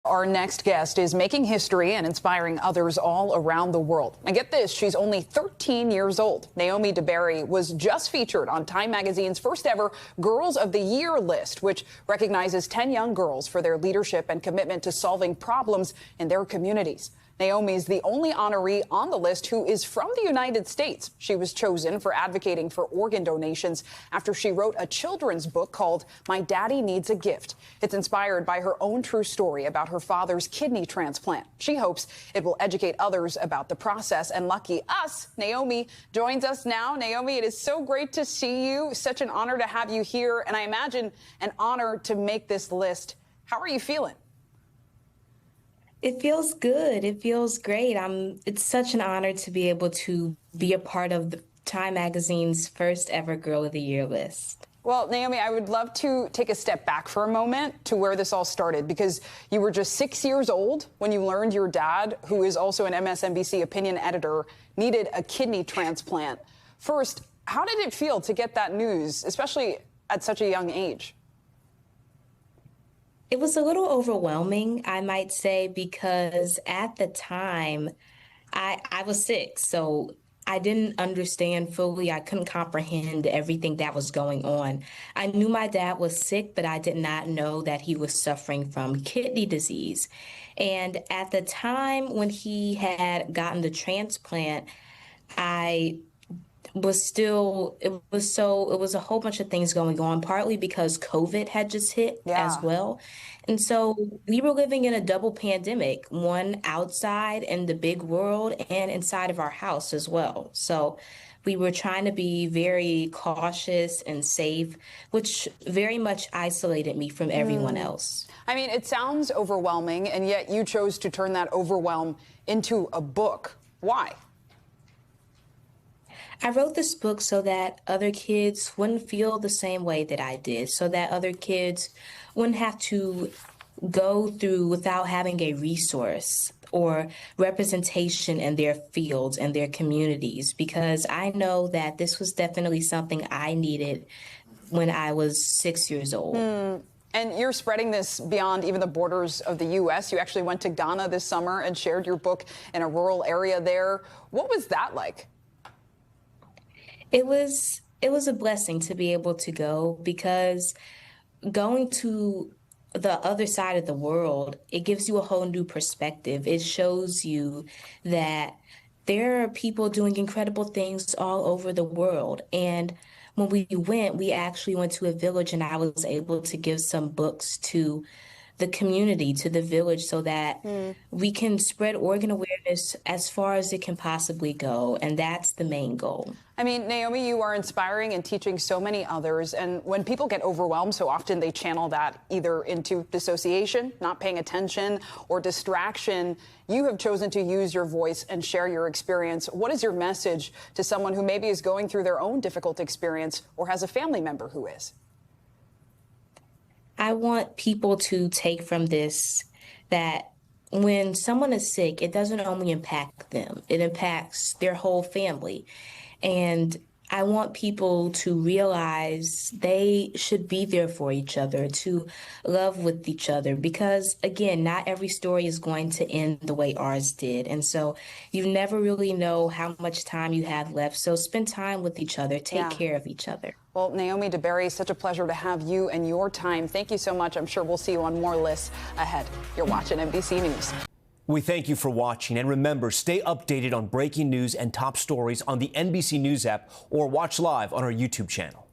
Our next guest is making history and inspiring others all around the world. And get this, she's only 13 years old. Naomi DeBerry was just featured on Time Magazine's first ever Girls of the Year list, which recognizes 10 young girls for their leadership and commitment to solving problems in their communities. Naomi is the only honoree on the list who is from the United States. She was chosen for advocating for organ donations after she wrote a children's book called My Daddy Needs a Gift. It's inspired by her own true story about her father's kidney transplant. She hopes it will educate others about the process. And lucky us, Naomi joins us now. Naomi, it is so great to see you. Such an honor to have you here. And I imagine an honor to make this list. How are you feeling? It feels good. It feels great. It's such an honor to be able to be a part of the Time Magazine's first ever Girl of the Year list. Well, Naomi, I would love to take a step back for a moment to where this all started, because you were just 6 years old when you learned your dad, who is also an MSNBC opinion editor, needed a kidney transplant. First, how did it feel to get that news, especially at such a young age? It was a little overwhelming, I might say, because at the time I was sick, so I didn't understand fully. I couldn't comprehend everything that was going on. I knew my dad was sick, but I did not know that he was suffering from kidney disease. And at the time when he had gotten the transplant, it was a whole bunch of things going on, partly because COVID had just hit as well. And so we were living in a double pandemic, one outside in the big world and inside of our house as well. So we were trying to be very cautious and safe, which very much isolated me from everyone else. I mean, it sounds overwhelming, and yet you chose to turn that overwhelm into a book. Why? I wrote this book so that other kids wouldn't feel the same way that I did, so that other kids wouldn't have to go through without having a resource or representation in their fields and their communities, because I know that this was definitely something I needed when I was 6 years old. And you're spreading this beyond even the borders of the U.S. You actually went to Ghana this summer and shared your book in a rural area there. What was that like? It was a blessing to be able to go, because going to the other side of the world, it gives you a whole new perspective. It shows you that there are people doing incredible things all over the world. And when we actually went to a village, and I was able to give some books to the community, to the village, so that we can spread organ awareness as far as it can possibly go. And that's the main goal. I mean, Naomi, you are inspiring and teaching so many others. And when people get overwhelmed, so often they channel that either into dissociation, not paying attention, or distraction. You have chosen to use your voice and share your experience. What is your message to someone who maybe is going through their own difficult experience or has a family member who is? I want people to take from this that when someone is sick, it doesn't only impact them, it impacts their whole family. And I want people to realize they should be there for each other, to love with each other, because, again, not every story is going to end the way ours did. And so you never really know how much time you have left. So spend time with each other. Take care of each other. Well, Naomi DeBerry, such a pleasure to have you and your time. Thank you so much. I'm sure we'll see you on more lists ahead. You're watching NBC News. We thank you for watching, and remember, stay updated on breaking news and top stories on the NBC News app, or watch live on our YouTube channel.